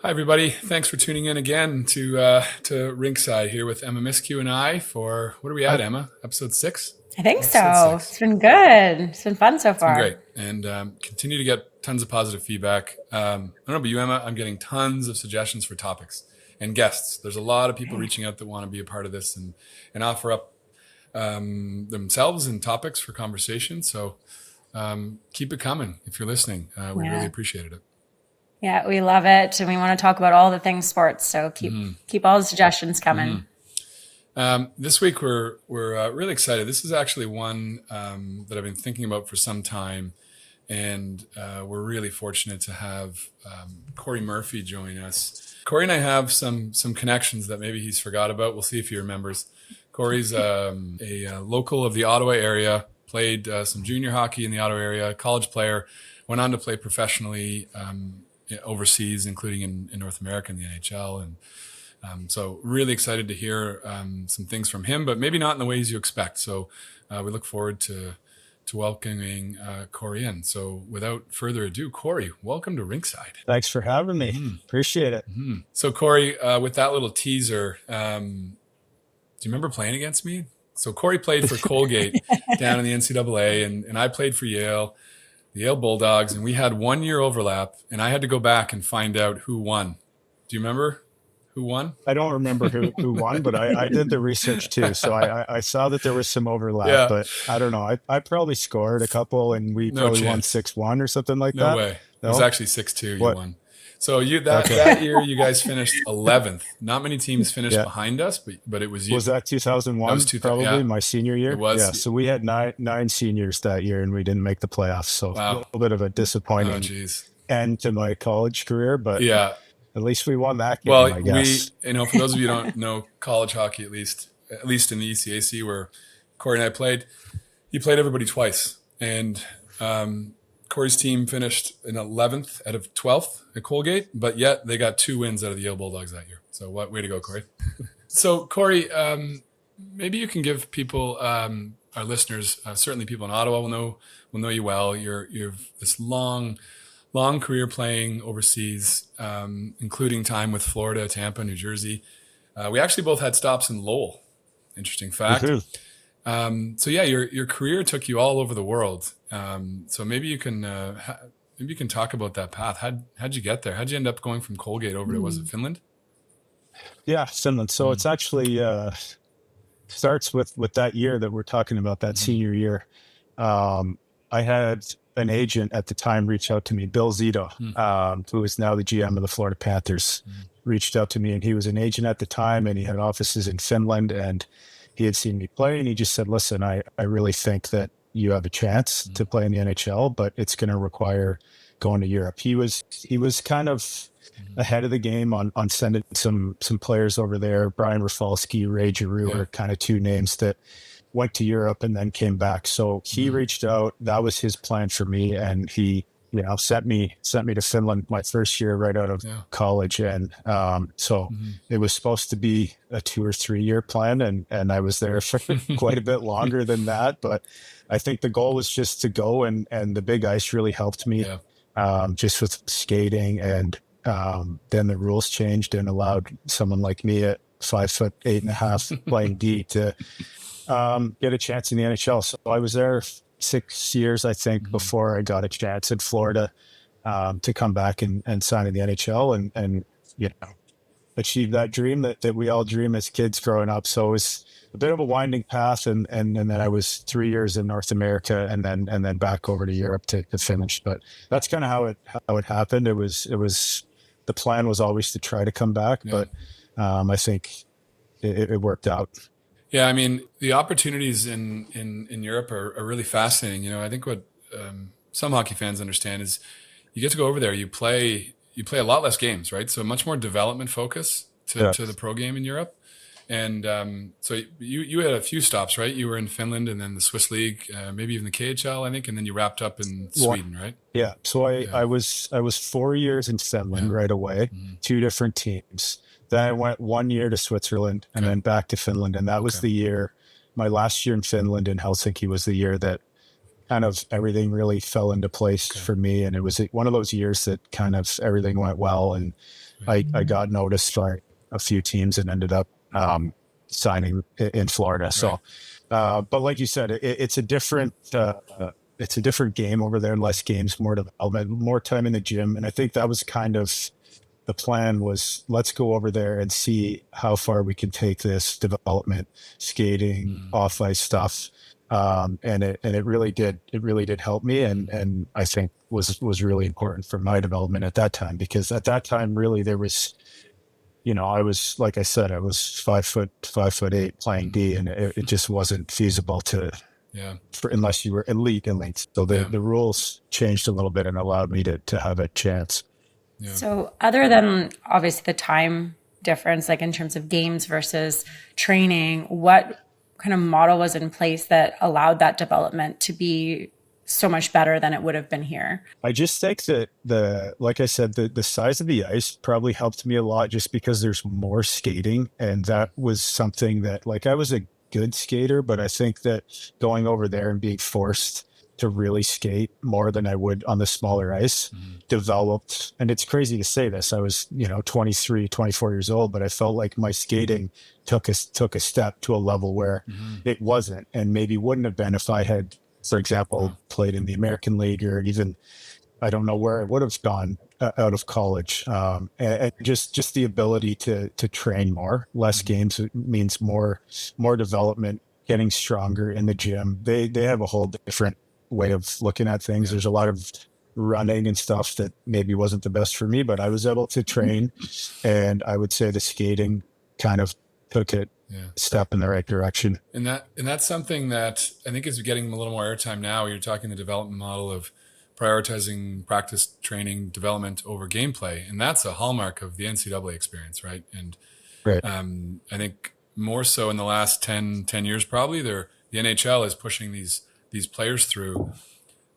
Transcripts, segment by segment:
Hi, everybody. Thanks for tuning in again to Rinkside here with Emma Miskew and I for, what are we at, Emma? Episode 6? I think Episode so. 6. It's been good. It's been fun so It's been great. far. And continue to get tons of positive feedback. I don't know about you, Emma. I'm getting tons of suggestions for topics and guests. There's a lot of people reaching out that want to be a part of this and offer up themselves and topics for conversation. So keep it coming if you're listening. We really appreciated it. Yeah, we love it. And we want to talk about all the things sports. So keep all the suggestions coming. This week we're really excited. This is actually one that I've been thinking about for some time, and we're really fortunate to have Corey Murphy join us. Corey and I have some connections that maybe he's forgot about. We'll see if he remembers. Corey's a local of the Ottawa area, played some junior hockey in the Ottawa area, college player, went on to play professionally overseas, including in North America in the NHL, and so really excited to hear some things from him, but maybe not in the ways you expect. So we look forward to welcoming Corey in. So without further ado, Corey, welcome to Rinkside. Thanks for having me. Appreciate it. So Corey, with that little teaser, do you remember playing against me? So Corey played for Colgate down in the NCAA, and I played for Yale, the Yale Bulldogs, and we had 1 year overlap, and I had to go back and find out who won. Do you remember who won? I don't remember who won, but I did the research too. So I saw that there was some overlap, but I don't know. I probably scored a couple, and we probably won 6-1 or something like that. No way. It was actually 6-2 you won. So that year you guys finished 11th. Not many teams finished behind us, but it was you. Was that 2001? That was probably my senior year. It was. Yeah. So we had nine seniors that year, and we didn't make the playoffs. So a little bit of a disappointing end to my college career, but at least we won that game, I guess. For those of you who don't know college hockey, at least in the ECAC where Corey and I played, you played everybody twice, and Corey's team finished in 11th out of 12th at Colgate, but yet they got 2 wins out of the Yale Bulldogs that year. So what way to go, Corey. So Corey, maybe you can give people, our listeners, certainly people in Ottawa will know you well. You've this long career playing overseas, including time with Florida, Tampa, New Jersey. We actually both had stops in Lowell. Interesting fact. So your career took you all over the world. So maybe you can talk about that path. How'd you get there? How'd you end up going from Colgate over to, was it Finland? Yeah, Finland. So it's actually starts with that year that we're talking about, that senior year. I had an agent at the time reach out to me, Bill Zito, who is now the GM of the Florida Panthers, reached out to me, and he was an agent at the time, and he had offices in Finland, and he had seen me play, and he just said, listen, I really think that you have a chance to play in the NHL, but it's going to require going to Europe. He was kind of ahead of the game on sending some players over there. Brian Rafalski, Ray Giroux are kind of 2 names that went to Europe and then came back. So he reached out. That was his plan for me, and he sent me to Finland my first year right out of college. And so it was supposed to be a 2 or 3 year plan, and I was there for quite a bit longer than that. But I think the goal was just to go, and the big ice really helped me just with skating. And then the rules changed and allowed someone like me at 5'8.5" playing D to get a chance in the NHL. So I was there 6 years, I think, before I got a chance in Florida to come back and sign in the NHL and achieve that dream that we all dream as kids growing up. So it was a bit of a winding path, and then I was 3 years in North America and then back over to Europe to finish. But that's kind of how it happened. It was the plan was always to try to come back, but I think it worked out. Yeah, I mean, the opportunities in Europe are really fascinating. I think what some hockey fans understand is you get to go over there, you play a lot less games, right? So much more development focus to the pro game in Europe. And so you had a few stops, right? You were in Finland and then the Swiss League, maybe even the KHL, I think, and then you wrapped up in Sweden, right? Yeah. So I was 4 years in Finland right away, 2 different teams. Then I went 1 year to Switzerland and then back to Finland. And that was the year, my last year in Finland in Helsinki was the year that kind of everything really fell into place for me. And it was one of those years that kind of everything went well. And I got noticed by a few teams and ended up signing in Florida. So, but like you said, it's a different game over there. Less games, more development, more time in the gym, and I think that was kind of the plan. Was let's go over there and see how far we can take this development, skating, off ice stuff. And it really did help me, and I think was really important for my development at that time, because at that time really there was, I was, like I said, I was 5'8" playing D, and it just wasn't feasible unless you were elite. So the rules changed a little bit and allowed me to have a chance. Yeah. So other than obviously the time difference, like in terms of games versus training, what kind of model was in place that allowed that development to be so much better than it would have been here? I just think that like I said, the size of the ice probably helped me a lot, just because there's more skating. And that was something that, like, I was a good skater, but I think that going over there and being forced to really skate more than I would on the smaller ice developed. And it's crazy to say this. I was, 23, 24 years old, but I felt like my skating took a step to a level where it wasn't, and maybe wouldn't have been if I had, for example, played in the American League, or even, I don't know where I would have gone out of college. And just the ability to train more. Less games means more development, getting stronger in the gym. They have a whole different way of looking at things. There's a lot of running and stuff that maybe wasn't the best for me, but I was able to train, and I would say the skating kind of took it step in the right direction. And that's something that I think is getting a little more airtime now. You're talking the development model of prioritizing practice, training, development over gameplay, and that's a hallmark of the NCAA experience, right? And I think more so in the last 10 years, probably, the NHL is pushing these players through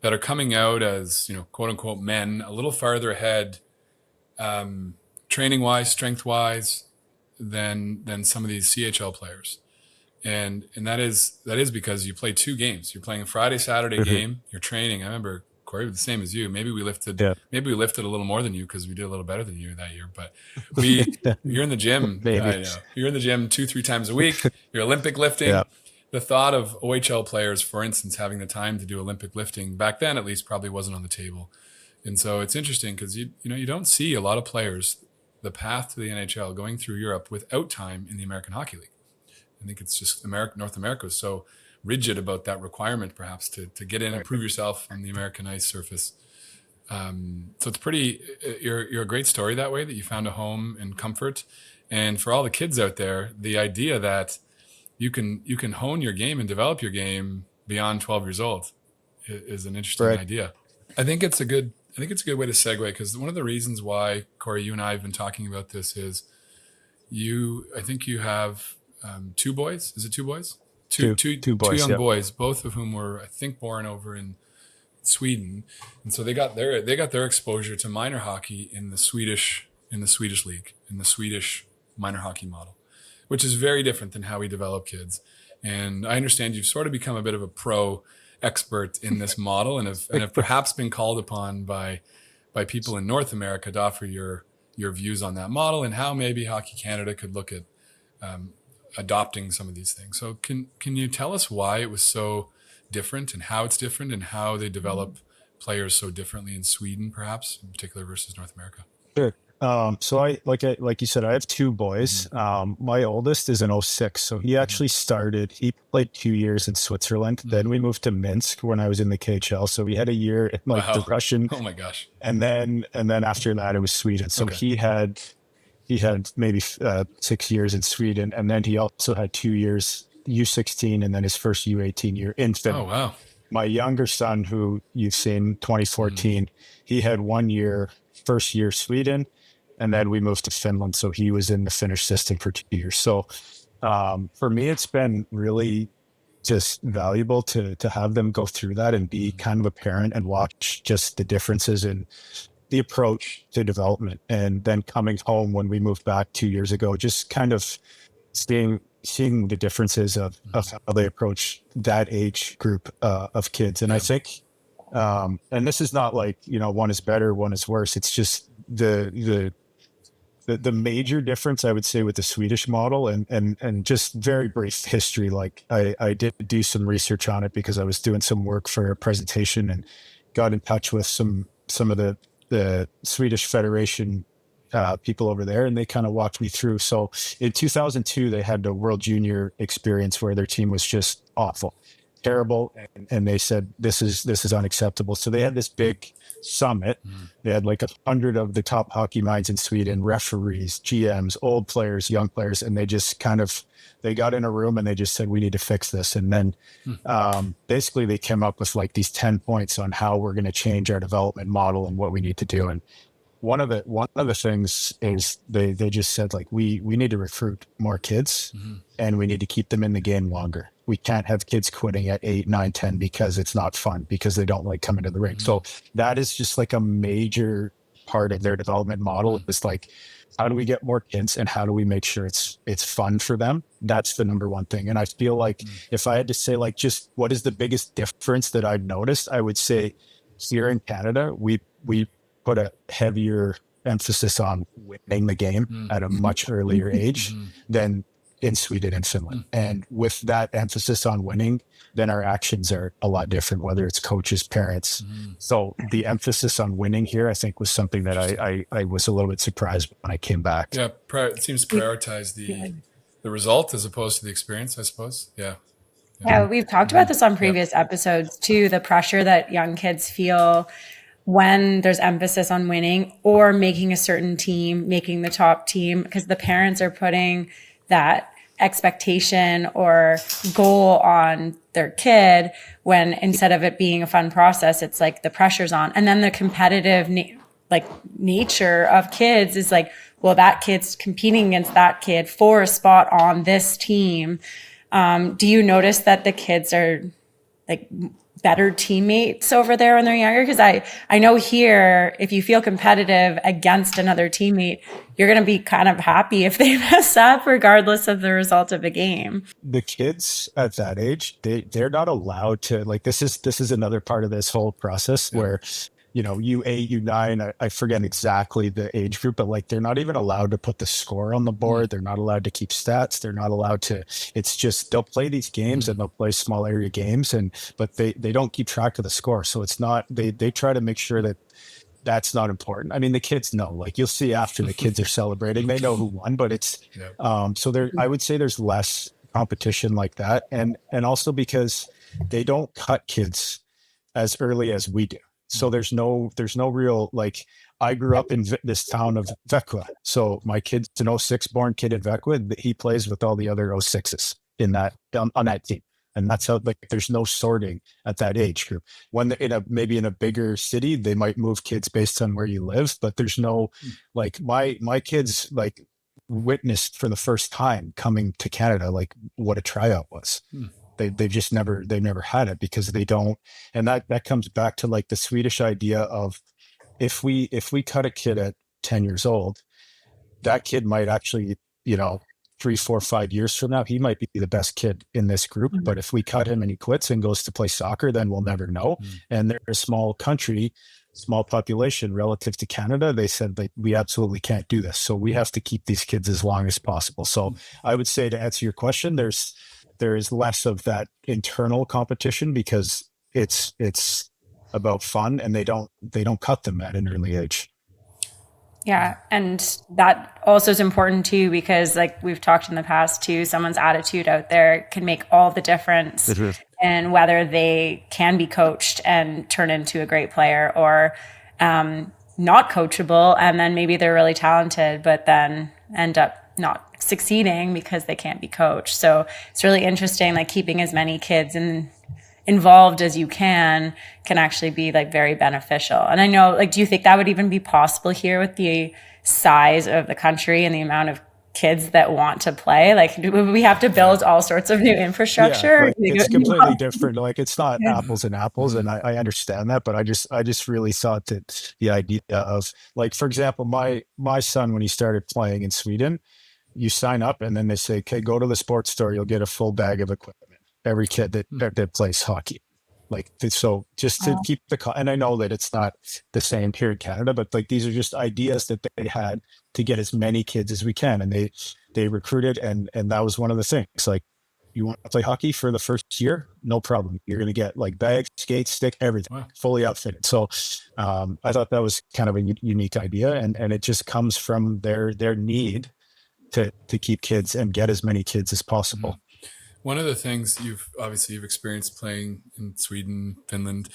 that are coming out as, quote unquote, men, a little farther ahead, training wise, strength wise, than some of these CHL players. And that is because you play two games. You're playing a Friday, Saturday game. You're training. I remember, Corey, the same as you. Maybe we lifted a little more than you because we did a little better than you that year. But you're in the gym. I know. You're in the gym 2-3 times a week. You're Olympic lifting. Yeah. The thought of OHL players, for instance, having the time to do Olympic lifting back then, at least, probably wasn't on the table. And so it's interesting because you don't see a lot of players the path to the NHL going through Europe without time in the American Hockey League. I think it's just North America is so rigid about that requirement, perhaps, to get in and prove yourself on the American ice surface. So it's you're a great story that way, that you found a home and comfort. And for all the kids out there, the idea that you can hone your game and develop your game beyond 12 years old is an interesting idea. I think it's a good way to segue, because one of the reasons why, Corey, you and I have been talking about this is I think you have 2 boys. Is it 2 boys? Two boys, 2 young boys, both of whom were, I think, born over in Sweden, and so they got their exposure to minor hockey in the Swedish league, in the Swedish minor hockey model, which is very different than how we develop kids. And I understand you've sort of become a bit of a pro expert in this model, and have perhaps been called upon by people in North America to offer your views on that model, and how maybe Hockey Canada could look at adopting some of these things. So can you tell us why it was so different, and how it's different, and how they develop players so differently in Sweden, perhaps in particular, versus North America? Sure. So like you said, I have 2 boys. My oldest is an 06. So he actually he played 2 years in Switzerland. Then we moved to Minsk when I was in the KHL. So we had a year in the Russian. Oh my gosh. And then after that it was Sweden. So he had maybe 6 years in Sweden. And then he also had 2 years U16, and then his first U18 year in Finland. Oh, wow. My younger son, who you've seen, 2014, he had 1 year, first year Sweden. And then we moved to Finland. So he was in the Finnish system for 2 years. So for me, it's been really just valuable to have them go through that and be kind of a parent and watch just the differences in the approach to development. And then coming home when we moved back 2 years ago, just kind of seeing the differences of how they approach that age group of kids. And I think, and this is not like, one is better, one is worse. It's just the The major difference I would say with the Swedish model, and just very brief history, like I did do some research on it because I was doing some work for a presentation and got in touch with some of the Swedish Federation people over there, and they kind of walked me through. So in 2002, they had the World Junior experience where their team was just awful, terrible, and they said this is unacceptable. So they had this big summit. They had like 100 of the top hockey minds in Sweden, referees, GMs, old players, young players, and they just they got in a room and they just said, we need to fix this. And then basically they came up with like these 10 points on how we're going to change our development model and what we need to do. And one of the things is they just said, like, we need to recruit more kids and we need to keep them in the game longer. We can't have kids quitting at 8, 9, 10 because it's not fun, because they don't like coming to the rink. So that is just like a major part of their development model. It's like, how do we get more kids and how do we make sure it's fun for them? That's the number one thing. And I feel like if I had to say, like, just what is the biggest difference that I've noticed, I would say here in Canada, we put a heavier emphasis on winning the game at a much earlier age than in Sweden and Finland. And with that emphasis on winning, then our actions are a lot different, whether it's coaches, parents. So the emphasis on winning here, I think, was something that I was a little bit surprised when I came back. Yeah, it seems to prioritize the result as opposed to the experience, I suppose. Yeah, we've talked about this on previous episodes too, the pressure that young kids feel when there's emphasis on winning or making a certain team, making the top team, because the parents are putting that expectation or goal on their kid, when instead of it being a fun process, it's like the pressure's on. And then the competitive nature of kids is like, well, that kid's competing against that kid for a spot on this team. Do you notice that the kids are like better teammates over there when they're younger? Because I know here, if you feel competitive against another teammate, you're going to be kind of happy if they mess up, regardless of the result of a game. The kids at that age, they're not allowed to, like, this is another part of this whole process where, you know, U8, U9, I forget exactly the age group, but like, they're not even allowed to put the score on the board. They're not allowed to keep stats. They're not allowed to, it's just, they'll play these games and they'll play small area games, but they don't keep track of the score. So it's not, they try to make sure that that's not important. I mean, the kids know, like, you'll see after the kids are celebrating, they know who won, but it's, so there, I would say there's less competition like that. And also because they don't cut kids as early as we do. So there's no real, like, I grew up in this town of Växjö. So my kid's an 06 born kid in Växjö. He plays with all the other 06s in that, on that team. And that's how, like, there's no sorting at that age group. When maybe in a bigger city, they might move kids based on where you live, but there's no, like, my kids, like, witnessed for the first time coming to Canada, like, what a tryout was. They've never had it because they don't. And that comes back to, like, the Swedish idea of, if we cut a kid at 10 years old, that kid might actually, you know, 3, 4, 5 years from now, he might be the best kid in this group. But if we cut him and he quits and goes to play soccer, then we'll never know. And they're a small country, small population relative to Canada. They said that we absolutely can't do this. So we have to keep these kids as long as possible. So I would say, to answer your question, there is less of that internal competition because it's about fun, and they don't cut them at an early age. Yeah. And that also is important too, because, like we've talked in the past too, someone's attitude out there can make all the difference in whether they can be coached and turn into a great player, or not coachable. And then maybe they're really talented, but then end up not succeeding because they can't be coached. So it's really interesting, like, keeping as many kids involved as you can actually be, like, very beneficial. And I know, like, do you think that would even be possible here with the size of the country and the amount of kids that want to play? Like, do we have to build all sorts of new infrastructure? Yeah, it's completely different. Like, it's not apples and apples, and I understand that, but I just really thought that the idea of, like, for example, my son, when he started playing in Sweden, you sign up and then they say, okay, go to the sports store, you'll get a full bag of equipment. Every kid that plays hockey. Like, so just to keep and I know that it's not the same here in Canada, but like these are just ideas that they had to get as many kids as we can. And they recruited, and that was one of the things. Like, you want to play hockey for the first year? No problem. You're going to get like bags, skates, stick, everything, Wow. fully outfitted. So I thought that was kind of a unique idea, and it just comes from their need to keep kids and get as many kids as possible. One of the things you've experienced playing in Sweden, Finland.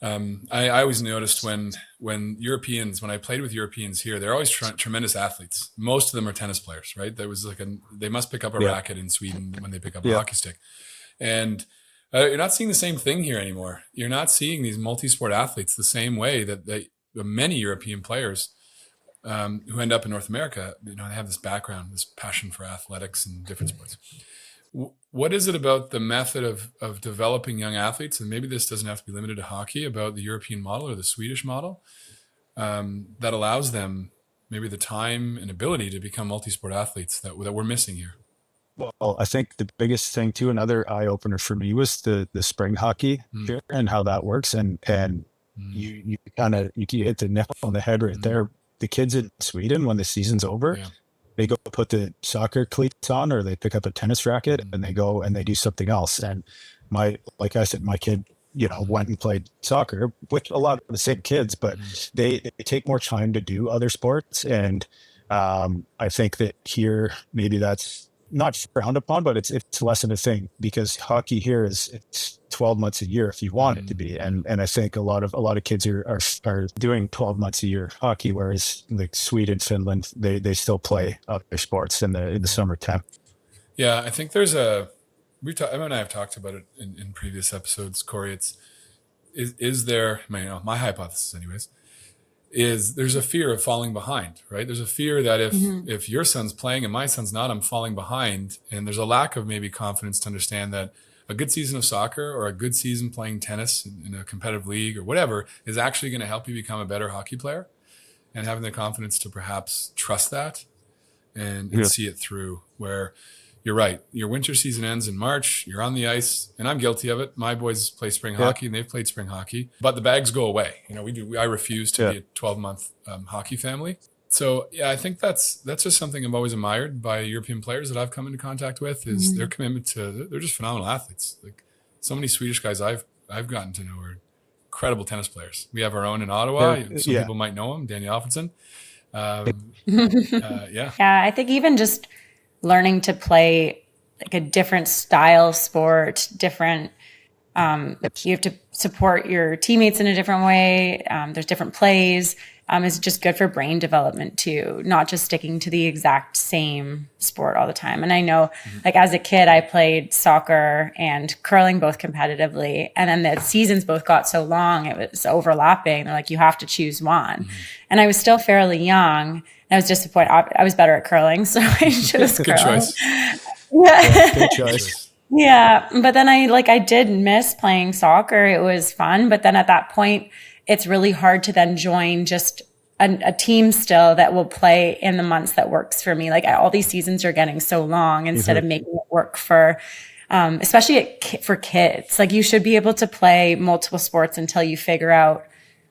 I always noticed when I played with Europeans here, they're always tremendous athletes. Most of them are tennis players, right? There was they must pick up a racket in Sweden when they pick up a hockey stick. And you're not seeing the same thing here anymore. You're not seeing these multi-sport athletes the same way that many European players who end up in North America, they have this background, this passion for athletics and different sports. What is it about the method of developing young athletes, and maybe this doesn't have to be limited to hockey, about the European model or the Swedish model that allows them maybe the time and ability to become multi-sport athletes that we're missing here? Well, I think the biggest thing too, another eye opener for me, was the spring hockey here and how that works. And you hit the nail on the head right there. The kids in Sweden, when the season's over, they go put the soccer cleats on, or they pick up a tennis racket and they go and they do something else. And like I said, my kid, went and played soccer with a lot of the same kids, but they take more time to do other sports. And I think that here, maybe that's not frowned upon, but it's less of a thing, because hockey here it's 12 months a year if you want it to be. And I think a lot of kids are doing 12 months a year hockey, whereas like Sweden, Finland, they still play other sports in the summertime. Yeah, I think there's Emma and I have talked about it in previous episodes, Corey. Is there, my hypothesis anyways, is there's a fear of falling behind, right? There's a fear that if your son's playing and my son's not, I'm falling behind. And there's a lack of maybe confidence to understand that a good season of soccer or a good season playing tennis in a competitive league or whatever is actually going to help you become a better hockey player, and having the confidence to perhaps trust that and see it through. Where you're right, your winter season ends in March, you're on the ice, and I'm guilty of it. My boys play spring hockey and they've played spring hockey, but the bags go away. I refuse to be a 12-month hockey family. So I think that's just something I've always admired by European players that I've come into contact with, is their commitment to, they're just phenomenal athletes. Like, so many Swedish guys I've gotten to know are incredible tennis players. We have our own in Ottawa. Some people might know him, Daniel Alfredson. Yeah, I think even just learning to play like a different style sport, different, you have to support your teammates in a different way. There's different plays. Is just good for brain development too, not just sticking to the exact same sport all the time. And I know, like, as a kid, I played soccer and curling both competitively, and then the seasons both got so long, it was overlapping. They're like, you have to choose one. And I was still fairly young, and I was disappointed. I was better at curling, so I chose Good curling. choice. Good choice. Yeah, but then I did miss playing soccer. It was fun, but then at that point, it's really hard to then join just a team still that will play in the months that works for me. Like, all these seasons are getting so long, instead of making it work for, especially for kids. Like, you should be able to play multiple sports until you figure out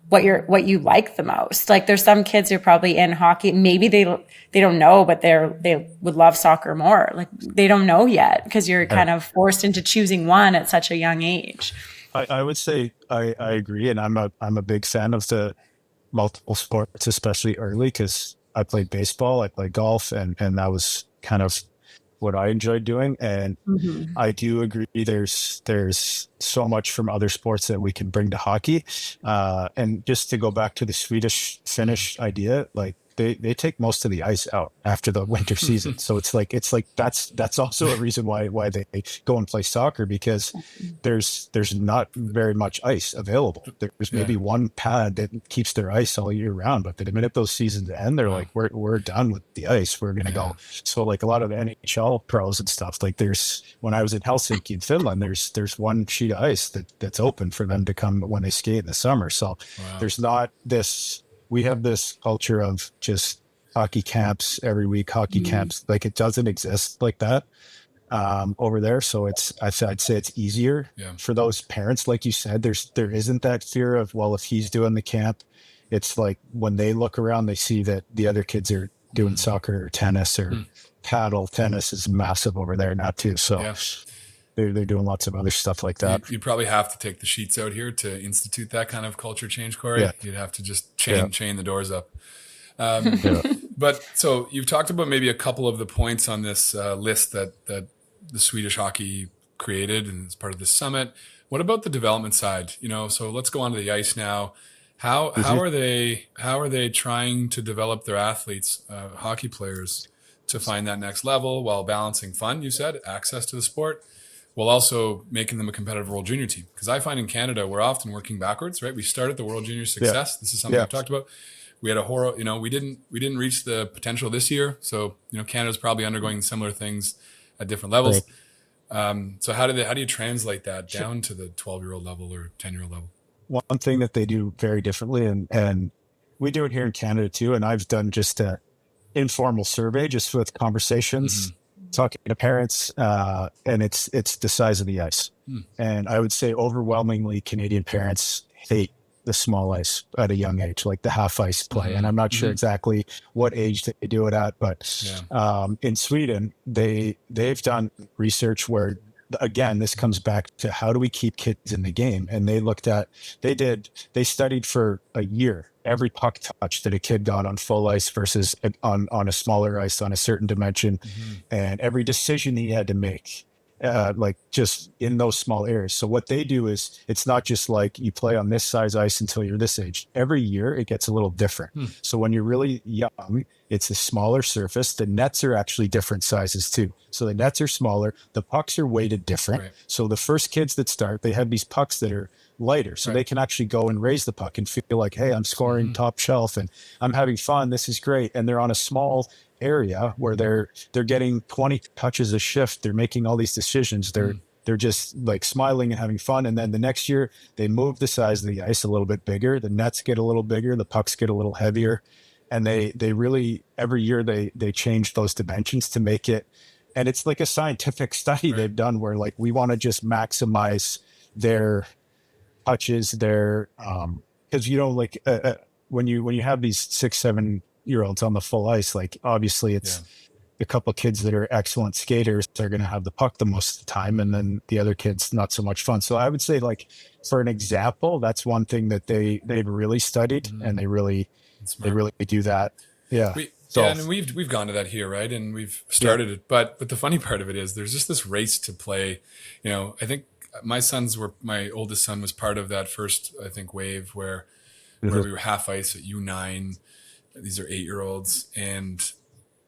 what you like the most. Like, there's some kids who are probably in hockey. Maybe they don't know, but they would love soccer more. Like, they don't know yet, because you're kind of forced into choosing one at such a young age. I would say I agree, and I'm a big fan of the multiple sports, especially early, because I played baseball, I played golf, and that was kind of what I enjoyed doing. And I do agree, there's so much from other sports that we can bring to hockey. And just to go back to the Swedish Finnish idea, like, they take most of the ice out after the winter season. So it's like that's also a reason why they go and play soccer, because there's not very much ice available. There's maybe one pad that keeps their ice all year round, but the minute those seasons end, they're like, we're done with the ice. We're gonna go. So, like, a lot of the NHL pros and stuff, like, when I was in Helsinki in Finland, there's one sheet of ice that's open for them to come when they skate in the summer. So there's not this. We have this culture of just hockey camps every week, hockey camps. Like, it doesn't exist like that. over there. So I'd say it's easier for those parents. Like you said, there isn't that fear of, well, if he's doing the camp, it's like when they look around, they see that the other kids are doing soccer or tennis or paddle. Tennis is massive over there now too. So they're doing lots of other stuff like that. You'd probably have to take the sheets out here to institute that kind of culture change, Corey. Yeah. You'd have to just chain the doors up. But so you've talked about maybe a couple of the points on this list that the Swedish hockey created and as part of this summit. What about the development side? So let's go onto the ice now. How are they trying to develop their athletes, hockey players, to find that next level while balancing fun? You said access to the sport, while also making them a competitive World Junior team. Because I find in Canada we're often working backwards, right? We started the World Junior success. This is something I've talked about. We had a horror. We didn't reach the potential this year. So Canada's probably undergoing similar things at different levels. Right. So how do you translate that down to the 12-year-old level or 10-year-old level? One thing that they do very differently, and we do it here in Canada too, and I've done just an informal survey just with conversations, talking to parents, and it's the size of the ice. And I would say overwhelmingly Canadian parents hate the small ice at a young age, like the half ice play. And I'm not sure exactly what age they do it at, but in Sweden, they've done research where, again, this comes back to how do we keep kids in the game? And they studied for a year every puck touch that a kid got on full ice versus on a smaller ice on a certain dimension, and every decision he had to make, like just in those small areas. So what they do is, it's not just like you play on this size ice until you're this age. Every year it gets a little different. So when you're really young, it's a smaller surface. The nets are actually different sizes too. So the nets are smaller. The pucks are weighted different. Right. So the first kids that start, they have these pucks that are lighter. So they can actually go and raise the puck and feel like, hey, I'm scoring top shelf and I'm having fun. This is great. And they're on a small area where they're getting 20 touches a shift. They're making all these decisions. They're just like smiling and having fun. And then the next year they move the size of the ice a little bit bigger. The nets get a little bigger. The pucks get a little heavier. And they really, every year they change those dimensions to make it. And it's like a scientific study they've done where like, we want to just maximize their touches, their, cause like when you have these 6-7-year-olds on the full ice, like obviously it's a couple of kids that are excellent skaters, they're going to have the puck the most of the time. And then the other kids, not so much fun. So I would say, like, for an example, that's one thing that they've really studied, and they really do that. Yeah. And we've gone to that here, right? And we've started it. But the funny part of it is there's just this race to play. I think my oldest son was part of that first, I think, wave where we were half ice at U9. These are 8-year-olds. And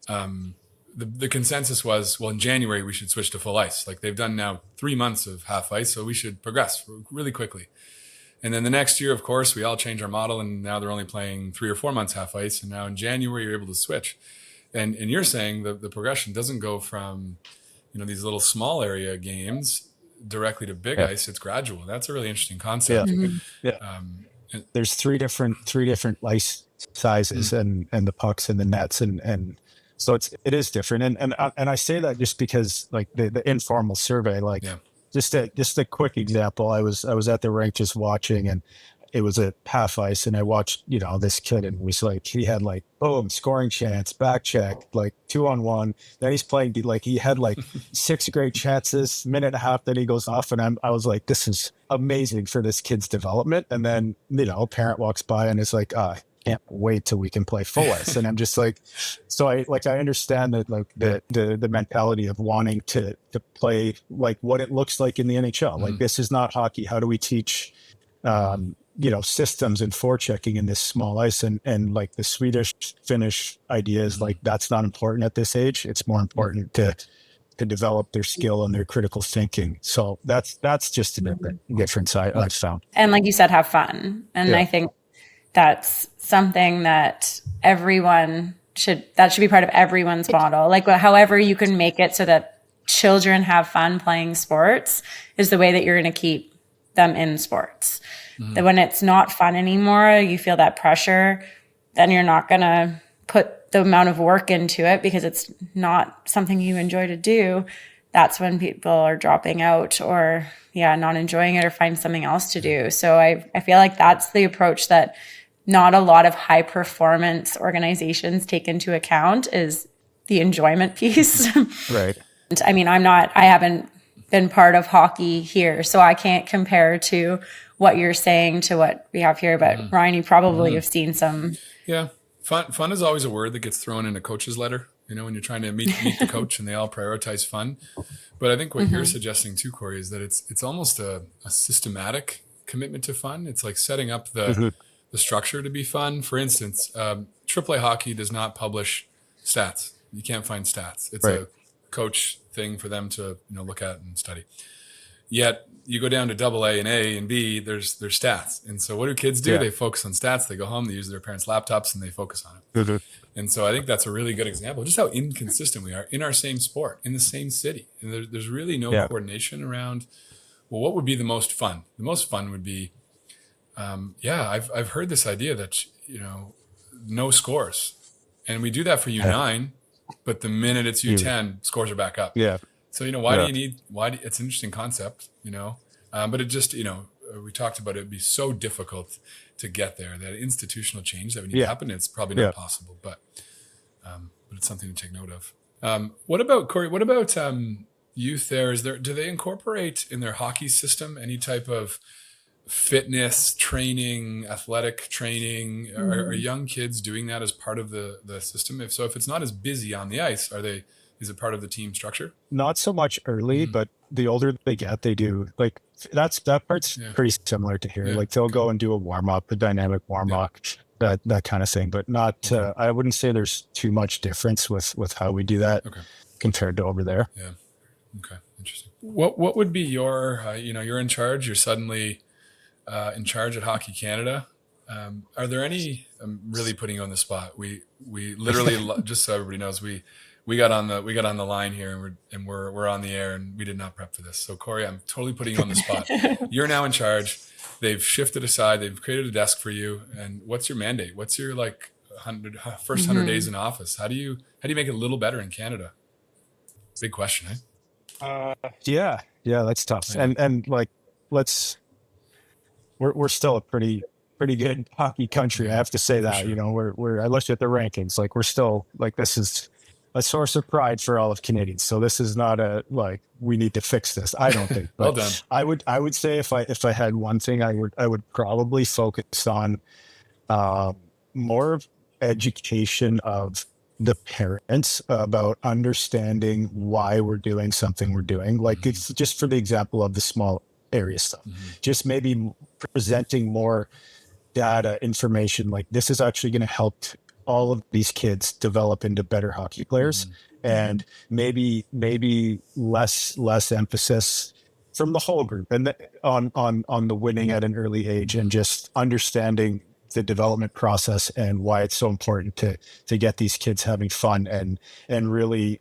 the consensus was, well, in January, we should switch to full ice. Like, they've done now 3 months of half ice, so we should progress really quickly. And then the next year, of course, we all change our model, and now they're only playing 3 or 4 months half ice. And now in January, you're able to switch. And you're saying the progression doesn't go from, these little small area games directly to big ice. It's gradual. That's a really interesting concept. There's three different ice sizes and the pucks and the nets and so it is different. And I say that just because, like, the informal survey, like, just a quick example. I was at the rink just watching, and it was a half ice, and I watched, this kid, and was like, he had like, boom, scoring chance, back check, like 2-on-1. Then he's playing, like, he had like 6 great chances, minute and a half, then he goes off. And I was like, this is amazing for this kid's development. And then, a parent walks by and is like, can't wait till we can play full ice. And I'm just like, so I understand that, like, the mentality of wanting to play like what it looks like in the NHL. Like, this is not hockey. How do we teach, systems and forechecking in this small ice? And like the Swedish, Finnish idea is like, that's not important at this age. It's more important to develop their skill and their critical thinking. So that's just a difference I've found. And like you said, have fun. And I think that's something that that should be part of everyone's model. Like, however you can make it so that children have fun playing sports is the way that you're going to keep them in sports. That when it's not fun anymore, you feel that pressure, then you're not going to put the amount of work into it because it's not something you enjoy to do. that's when people are dropping out or not enjoying it or find something else to do. So I feel like that's the approach that not a lot of high performance organizations take into account, is the enjoyment piece. Right. I mean, I haven't been part of hockey here, so I can't compare to what you're saying to what we have here. But Ryan, you probably have seen some. Yeah. Fun is always a word that gets thrown in a coach's letter, when you're trying to meet the coach and they all prioritize fun. But I think what you're suggesting too, Corey, is that it's almost a systematic commitment to fun. It's like setting up the structure to be fun. For instance, AAA hockey does not publish stats. You can't find stats. It's a coach thing for them to look at and study. Yet you go down to AA and A and B, there's stats. And so what do kids do? They focus on stats. They go home, they use their parents' laptops, and they focus on it. And so I think that's a really good example of just how inconsistent we are in our same sport, in the same city. And there's really no coordination around, well, what would be the most fun? The most fun would be, I've heard this idea that, no scores. And we do that for U9, but the minute it's U10, scores are back up. Yeah. So, why do you need, it's an interesting concept, but it just, we talked about it'd be so difficult to get there, that institutional change that would need to happen. It's probably not possible, but it's something to take note of. What about, Corey, what about youth there? Do they incorporate in their hockey system any type of fitness training, athletic training? Are young kids doing that as part of the system? If it's not as busy on the ice, is it part of the team structure? Not so much early, but the older they get, they do. Like that part's pretty similar to here. Like they'll go and do a warm up, a dynamic warm up, that kind of thing. But not. I wouldn't say there's too much difference with how we do that compared to over there. Yeah. Okay. Interesting. What would be your? You're in charge. You're suddenly in charge at Hockey Canada. Are there any? I'm really putting you on the spot. We literally just so everybody knows we got on the line here and we're on the air, and we did not prep for this. So Corey, I'm totally putting you on the spot. You're now in charge. They've shifted aside. They've created a desk for you. And what's your mandate? What's your first 100 days in office? How do you make it a little better in Canada? Big question, eh? Yeah, that's tough. Yeah. And we're still a pretty good hockey country. I have to say that. Sure. We're I looked at the rankings. Like we're still this is a source of pride for all of Canadians. So this is not we need to fix this. I don't think. But well done. I would say if I had one thing, I would probably focus on more of education of the parents about understanding why we're doing something we're doing. Like it's just for the example of the small area stuff, just maybe presenting more data information. Like this is actually going to help all of these kids develop into better hockey players, and maybe less emphasis from the whole group and on the winning at an early age, and just understanding the development process and why it's so important to get these kids having fun and really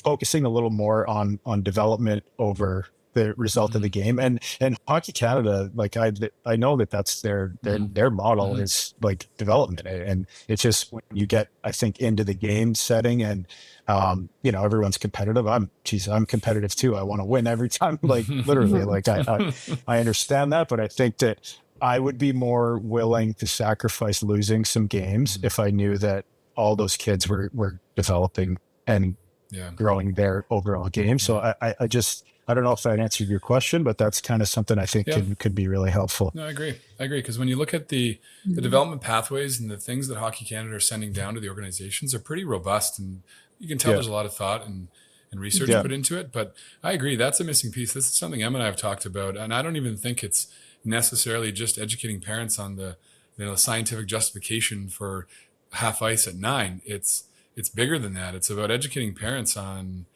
focusing a little more on development over the result of the game. And Hockey Canada, I know that's their model is like development, and it's just when you get, I think, into the game setting and everyone's competitive. I'm competitive too. I want to win every time, literally. I understand that, but I think that I would be more willing to sacrifice losing some games if I knew that all those kids were developing and growing their overall game. So I don't know if that answered your question, but that's kind of something I think could be really helpful. No, I agree. Because when you look at the development pathways and the things that Hockey Canada are sending down to the organizations are pretty robust, and you can tell there's a lot of thought and research put into it. But I agree, that's a missing piece. This is something Em and I have talked about, and I don't even think it's necessarily just educating parents on the scientific justification for half ice at 9. It's bigger than that. It's about educating parents on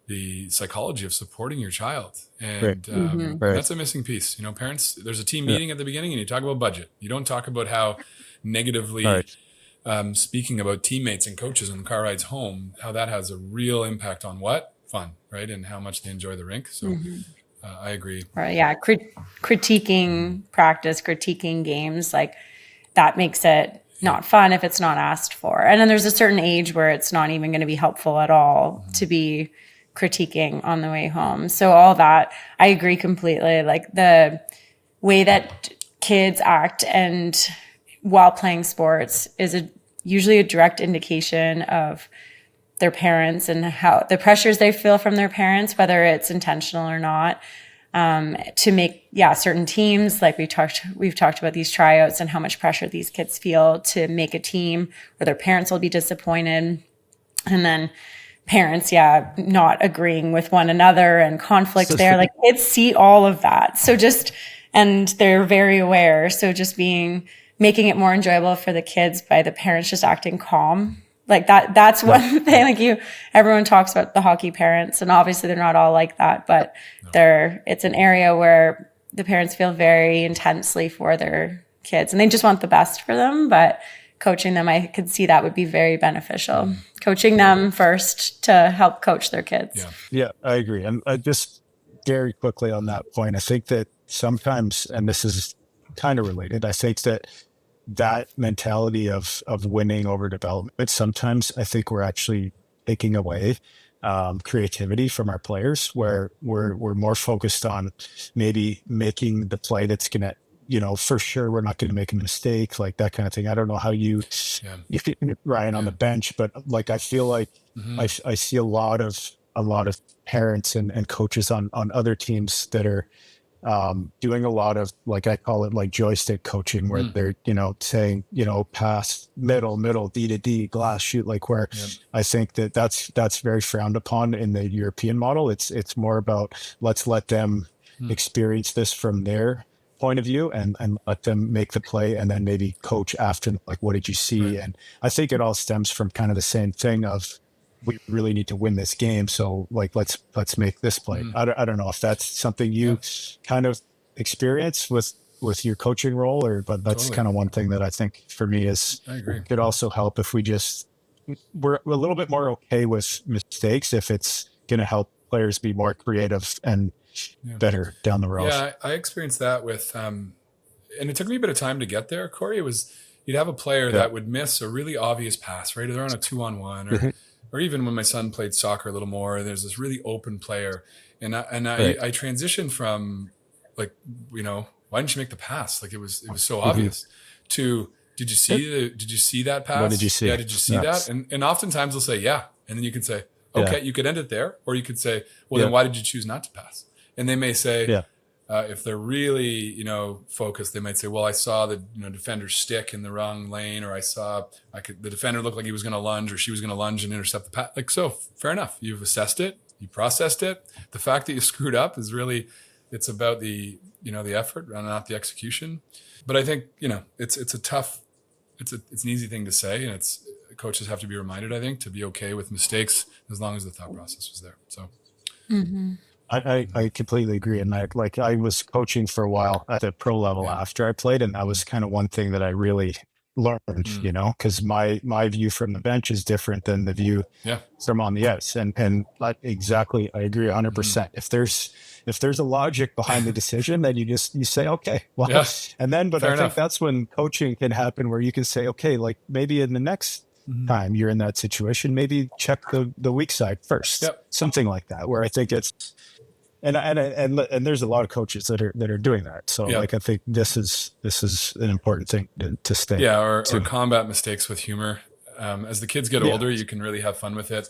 the psychology of supporting your child. And that's a missing piece. Parents, there's a team meeting at the beginning and you talk about budget. You don't talk about how negatively speaking about teammates and coaches and car rides home, how that has a real impact on fun, right? And how much they enjoy the rink. So I agree. Right, yeah. Critiquing practice, critiquing games, that makes it not fun if it's not asked for. And then there's a certain age where it's not even going to be helpful at all to be critiquing on the way home. So all that, I agree completely. Like the way that kids act and while playing sports is usually a direct indication of their parents and how the pressures they feel from their parents, whether it's intentional or not, to make certain teams. Like we've talked about these tryouts and how much pressure these kids feel to make a team where their parents will be disappointed, and then parents not agreeing with one another and conflict there. Like kids see all of that, and they're very aware. So just making it more enjoyable for the kids by the parents just acting calm. Like that's one thing. Like everyone talks about the hockey parents, and obviously they're not all like that, but it's an area where the parents feel very intensely for their kids and they just want the best for them. But coaching them, I could see that would be very beneficial. Coaching them first to help coach their kids. Yeah, I agree. And just very quickly on that point, I think that sometimes, and this is kind of related, I think that mentality of winning over development, but sometimes I think we're actually taking away creativity from our players, where we're more focused on maybe making the play that's gonna, for sure we're not gonna make a mistake, like that kind of thing. I don't know how you Ryan on the bench, but like I feel like I see a lot of parents and coaches on other teams that are doing a lot of, like, I call it like joystick coaching, where they're, saying, pass middle, D to D, glass, shoot, like where I think that's very frowned upon in the European model. It's more about let's let them experience this from their point of view and let them make the play and then maybe coach after, like, what did you see? And I think it all stems from kind of the same thing of, we really need to win this game, so like let's make this play. I don't know if that's something you kind of experience with your coaching role, but that's kind of one thing that I think for me could also help if we're a little bit more okay with mistakes, if it's going to help players be more creative and better down the road. Yeah, I experienced that with, and it took me a bit of time to get there, Corey. It was, you'd have a player that would miss a really obvious pass, right? They're on a 2-on-1 or even when my son played soccer a little more, there's this really open player. And I transitioned from, like, why didn't you make the pass? Like it was so obvious to, did you see that pass? What did you see? Yeah. Did you see that? And oftentimes they'll say, yeah. And then you can say, okay, you could end it there. Or you could say, well, then why did you choose not to pass? And they may say, if they're really, focused, they might say, well, I saw the defender's stick in the wrong lane, or the defender looked like he was going to lunge, or she was going to lunge and intercept the pass. Like, so fair enough. You've assessed it. You processed it. The fact that you screwed up is really, it's about the effort and not the execution. But I think, it's an easy thing to say, and coaches have to be reminded, I think, to be okay with mistakes as long as the thought process was there. So. I completely agree. And I was coaching for a while at the pro level after I played. And that was kind of one thing that I really learned, because my view from the bench is different than the view from on the ice. And exactly, I agree 100%. If there's a logic behind the decision, then you say, okay, well, and then, but I think that's when coaching can happen, where you can say, okay, like maybe in the next time you're in that situation, maybe check the weak side first, something like that, where I think it's, and there's a lot of coaches that are doing that. So like, I think this is an important thing to stay. Yeah. Or combat mistakes with humor. As the kids get older, you can really have fun with it.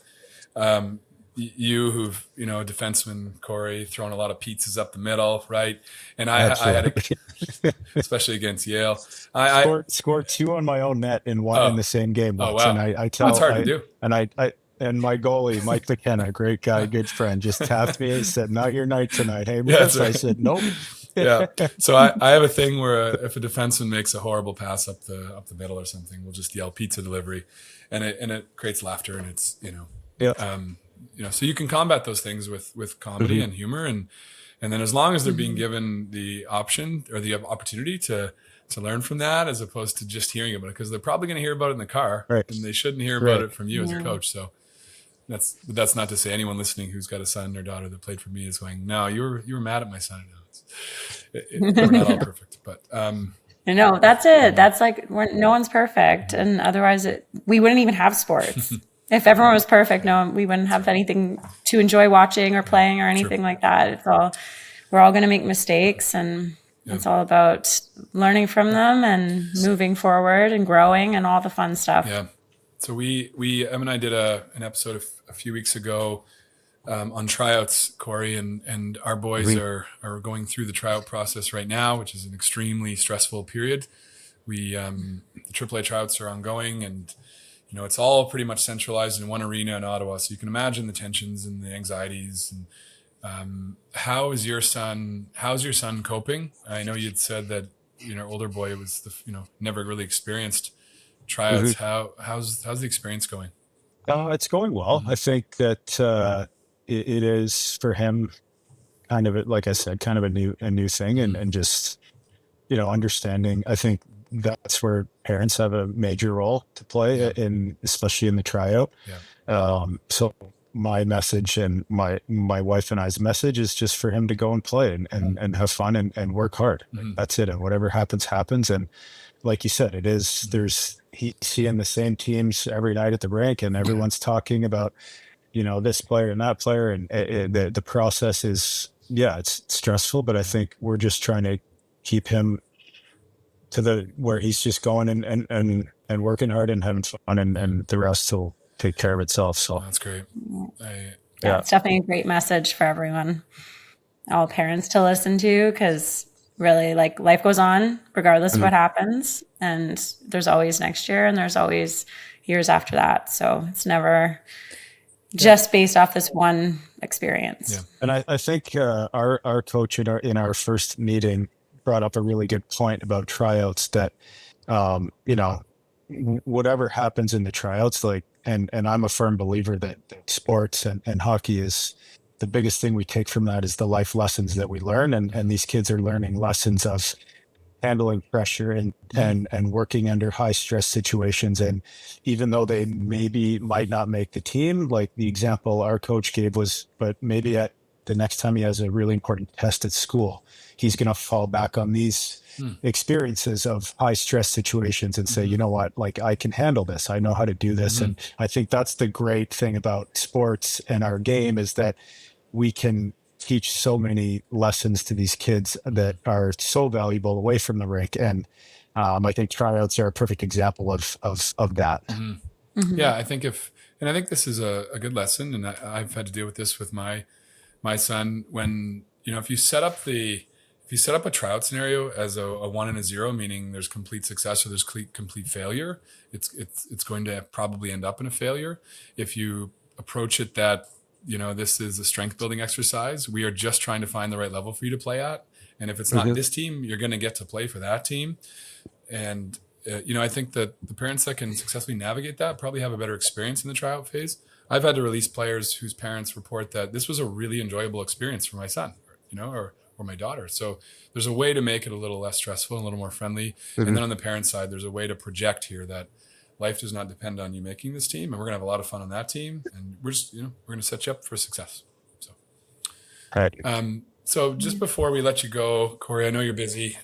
You who've, a defenseman, Corey, thrown a lot of pizzas up the middle, right? And I had especially against Yale. I scored 2 on my own net in the same game once. Wow. And it's hard to do. And my goalie, Mike McKenna, great guy, good friend, just tapped me and said, "Not your night tonight." Hey, Chris. I said, "Nope." So I have a thing where if a defenseman makes a horrible pass up the middle or something, we'll just yell pizza delivery, and it creates laughter, and it's so you can combat those things with comedy and humor, and then as long as they're being given the option or the opportunity to learn from that, as opposed to just hearing about it, because they're probably going to hear about it in the car, and they shouldn't hear about it from you as a coach. So that's not to say anyone listening who's got a son or daughter that played for me is going, no, you were mad at my son. We're not all perfect, but that's it. That's like, no one's perfect, and otherwise we wouldn't even have sports. If everyone was perfect, no, we wouldn't have anything to enjoy watching or playing or anything like that. We're all going to make mistakes, and it's all about learning from them and moving forward and growing and all the fun stuff. Yeah. So Em and I did an episode a few weeks ago on tryouts, Corey, and our boys are going through the tryout process right now, which is an extremely stressful period. The AAA tryouts are ongoing, and it's all pretty much centralized in one arena in Ottawa. So you can imagine the tensions and the anxieties. And how's your son coping? I know you'd said that older boy was never really experienced tryouts. How's the experience going? It's going well. I think that it is for him kind of, like I said, kind of a new thing, and just understanding. I think that's where parents have a major role to play especially in the tryout. So my message and my wife and I's message is just for him to go and play and have fun and work hard. That's it. And whatever happens. And like you said, he's seeing the same teams every night at the rink, and everyone's talking about, this player and that player. And the process is, it's stressful, but I think we're just trying to keep him to where he's just going and working hard and having fun, and the rest will take care of itself. So that's great. It's definitely a great message for everyone, all parents to listen to, because really, like, life goes on regardless of what happens, and there's always next year, and there's always years after that. So it's never just based off this one experience. And I think our coach in our first meeting brought up a really good point about tryouts, that whatever happens in the tryouts, like, and I'm a firm believer that sports and hockey is the biggest thing we take from that is the life lessons that we learn, and these kids are learning lessons of handling pressure and working under high stress situations. And even though they might not make the team, like the example our coach gave was, but maybe at the next time he has a really important test at school, he's going to fall back on these experiences of high stress situations and say, you know what, like, I can handle this. I know how to do this. And I think that's the great thing about sports and our game, is that we can teach so many lessons to these kids that are so valuable away from the rink. And I think tryouts are a perfect example of that. Yeah, I think this is a good lesson. And I've had to deal with this with my son when, if you set up a tryout scenario as a 1 and a 0, meaning there's complete success or there's complete failure, it's going to probably end up in a failure. If you approach it that, this is a strength building exercise, we are just trying to find the right level for you to play at. And if it's not this team, you're going to get to play for that team. And, I think that the parents that can successfully navigate that probably have a better experience in the tryout phase. I've had to release players whose parents report that this was a really enjoyable experience for my son, or my daughter. So there's a way to make it a little less stressful and a little more friendly. And then on the parent side, there's a way to project here that life does not depend on you making this team, and we're going to have a lot of fun on that team. And we're just, we're going to set you up for success. So, so just before we let you go, Corey, I know you're busy.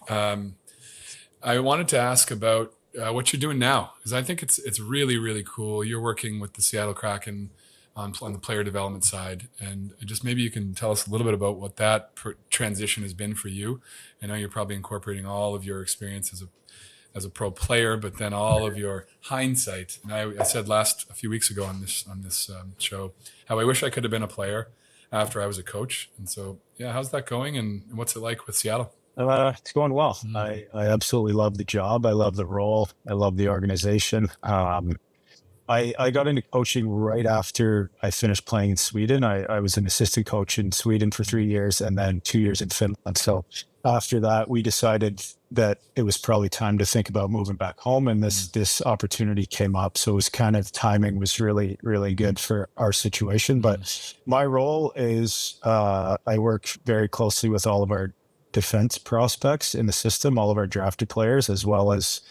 I wanted to ask about what you're doing now, because I think it's really, really cool. You're working with the Seattle Kraken on the player development side, and just maybe you can tell us a little bit about what that transition has been for you. I know you're probably incorporating all of your experience as a pro player, but then all of your hindsight. And I said a few weeks ago on this show how I wish I could have been a player after I was a coach. And so, how's that going, and what's it like with Seattle? It's going well. I absolutely love the job. I love the role. I love the organization. I got into coaching right after I finished playing in Sweden. I was an assistant coach in Sweden for 3 years and then 2 years in Finland. So after that, we decided that it was probably time to think about moving back home, and this opportunity came up. So it was kind of, timing was really, really good for our situation. But my role is I work very closely with all of our defense prospects in the system, all of our drafted players, as well as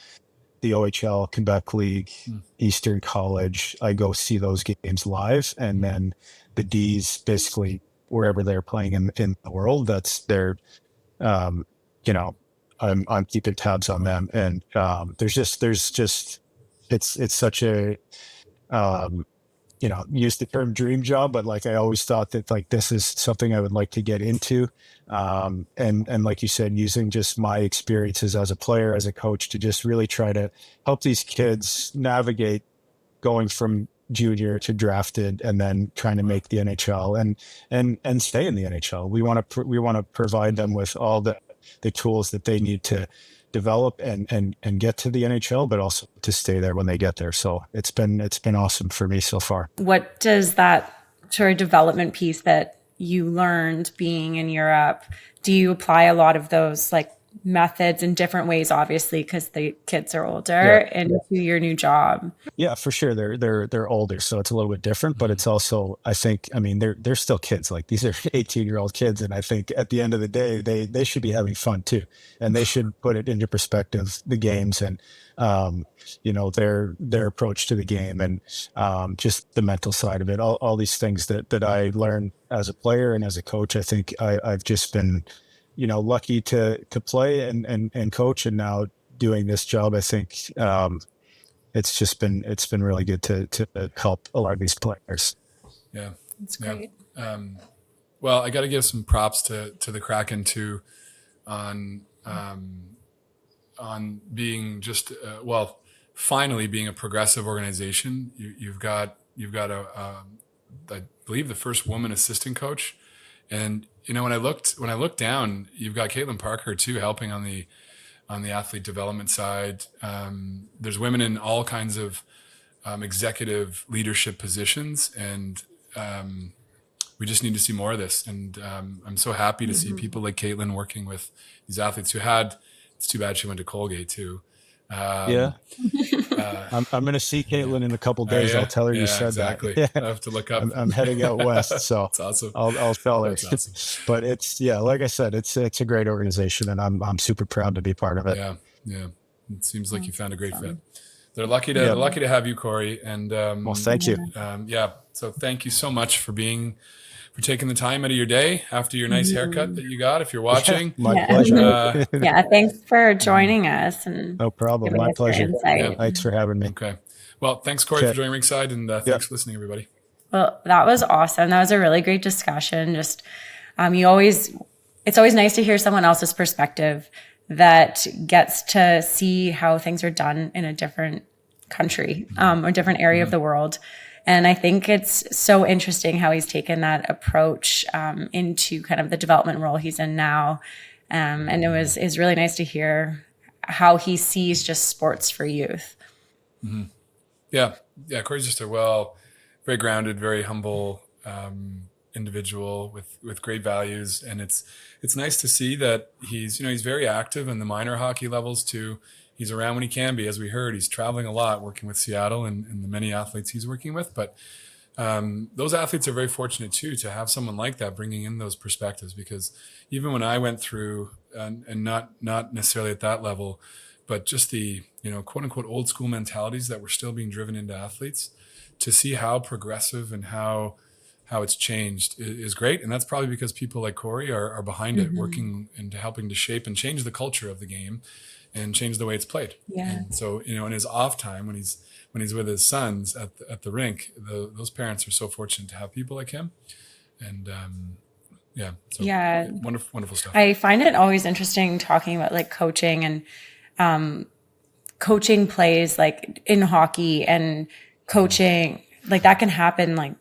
the OHL, Quebec League, Eastern College. I go see those games live, and then the D's, basically wherever they're playing in the world, that's their, I'm keeping tabs on them. And there's just it's such a use the term dream job, but like I always thought that like this is something I would like to get into. And like you said, using just my experiences as a player, as a coach, to just really try to help these kids navigate going from junior to drafted and then trying to make the NHL and stay in the NHL. We want to provide them with all the tools that they need to develop and get to the NHL, but also to stay there when they get there. So it's been awesome for me so far. What does that sort of development piece that you learned being in Europe, do you apply a lot of those like methods in different ways, obviously, because the kids are older, into your new job? Yeah, for sure. They're older, so it's a little bit different, but it's also, I think, I mean, they're still kids. Like these are 18-year-old kids, and I think at the end of the day, they should be having fun too, and they should put it into perspective, the games and their approach to the game, and just the mental side of it. All these things that I learned as a player and as a coach. I think I've just been lucky to play and coach, and now doing this job. I think it's been really good to help a lot of these players. Yeah, That's great. Well, I got to give some props to the Kraken too, on being just finally being a progressive organization. You've got I believe the first woman assistant coach, and when I looked down, you've got Caitlin Parker too, helping on the athlete development side. There's women in all kinds of executive leadership positions, and we just need to see more of this. And I'm so happy to see people like Caitlin working with these athletes it's too bad she went to Colgate too. I'm going to see Caitlin in a couple days. I'll tell her you said exactly. that. I have to look up. I'm heading out west, so that's awesome. I'll tell her. Awesome. But it's like I said, it's a great organization, and I'm super proud to be part of it. Yeah. It seems like you found a great fit. They're lucky to have you, Corey. And well, thank you. So thank you so much for taking the time out of your day after your nice haircut that you got. If you're watching, my pleasure. Thanks for joining us. And no problem. My pleasure. Thanks for having me. Okay. Well, thanks, Corey, for joining Rinkside, and thanks for listening, everybody. Well, that was awesome. That was a really great discussion. Just it's always nice to hear someone else's perspective that gets to see how things are done in a different country, or different area of the world. And I think it's so interesting how he's taken that approach into kind of the development role he's in now. And it's really nice to hear how he sees just sports for youth. Mm-hmm. Yeah. Corey's just very grounded, very humble individual with great values. And it's nice to see that he's very active in the minor hockey levels too. He's around when he can be. As we heard, he's traveling a lot, working with Seattle and the many athletes he's working with. But those athletes are very fortunate too to have someone like that bringing in those perspectives. Because even when I went through, and not necessarily at that level, but just the quote unquote old school mentalities that were still being driven into athletes, to see how progressive and how it's changed is great. And that's probably because people like Corey are behind it, working and helping to shape and change the culture of the game and change the way it's played. Yeah. And so, in his off time, when he's with his sons at the rink, those parents are so fortunate to have people like him. And wonderful stuff. I find it always interesting talking about like coaching and coaching plays like in hockey, and coaching like that can happen like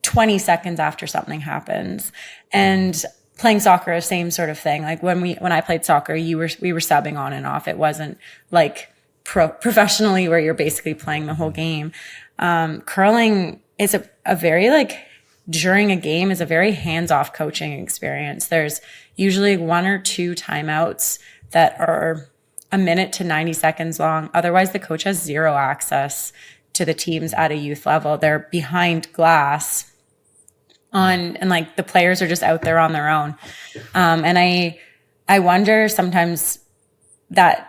20 seconds after something happens. And playing soccer, same sort of thing. Like when I played soccer, we were subbing on and off. It wasn't like professionally where you're basically playing the whole game. Curling is a very like during a game is a very hands-off coaching experience. There's usually 1 or 2 timeouts that are a minute to 90 seconds long. Otherwise, the coach has zero access to the teams at a youth level. They're behind glass and like the players are just out there on their own. And I wonder sometimes that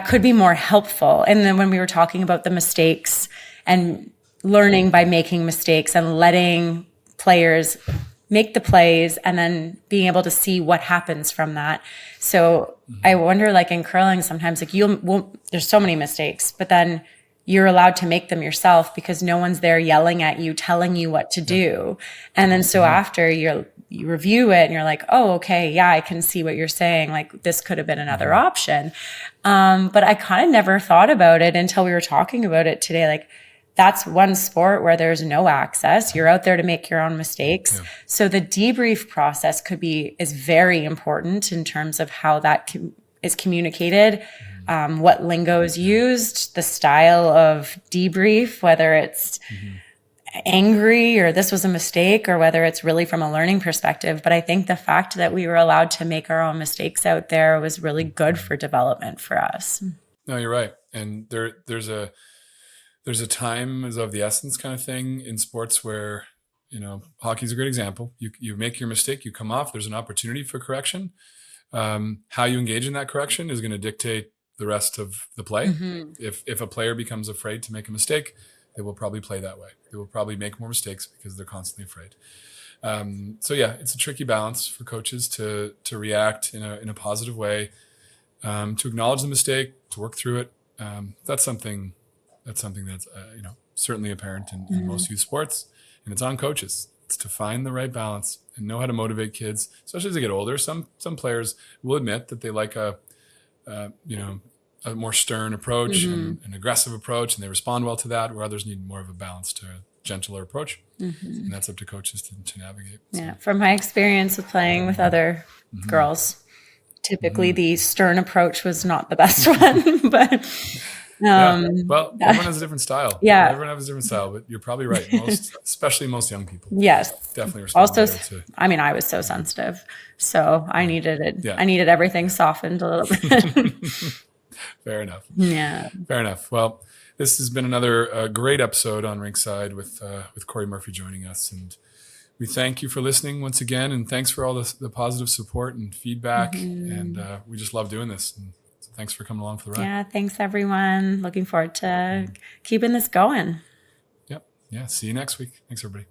could be more helpful. And then when we were talking about the mistakes and learning by making mistakes and letting players make the plays and then being able to see what happens from that. So I wonder, like in curling, sometimes like there's so many mistakes, but then you're allowed to make them yourself because no one's there yelling at you, telling you what to do. And then so after you review it and you're like, oh, okay, yeah, I can see what you're saying. Like this could have been another option. But I kind of never thought about it until we were talking about it today. Like that's one sport where there's no access. You're out there to make your own mistakes. Yeah. So the debrief process is very important in terms of how that is communicated. What lingo is used, the style of debrief, whether it's angry or this was a mistake or whether it's really from a learning perspective. But I think the fact that we were allowed to make our own mistakes out there was really good for development for us. No, you're right. And there's a time is of the essence kind of thing in sports where, hockey's a great example. You make your mistake, you come off, there's an opportunity for correction. How you engage in that correction is going to dictate the rest of the play. If a player becomes afraid to make a mistake, they will probably play that way. They will probably make more mistakes because they're constantly afraid. So yeah, it's a tricky balance for coaches to react in a positive way, to acknowledge the mistake, to work through it. That's something that's certainly apparent in most youth sports, and it's on coaches. It's to find the right balance and know how to motivate kids, especially as they get older. Some players will admit that they like a more stern approach, an aggressive approach, and they respond well to that, where others need more of a balanced, gentler approach. And that's up to coaches to navigate. Yeah. So. From my experience with playing with other girls, typically the stern approach was not the best one, but well, everyone has a different style. Yeah. Everyone has a different style, but you're probably right. Especially most young people. Yes. Definitely respond also, I was so sensitive, so I needed it. Yeah. I needed everything softened a little bit. Fair enough. Yeah. Fair enough. Well, this has been another great episode on Rinkside with Corey Murphy joining us, and we thank you for listening once again, and thanks for all the positive support and feedback, and we just love doing this. And so thanks for coming along for the ride. Yeah, thanks everyone. Looking forward to keeping this going. Yep. Yeah. See you next week. Thanks everybody.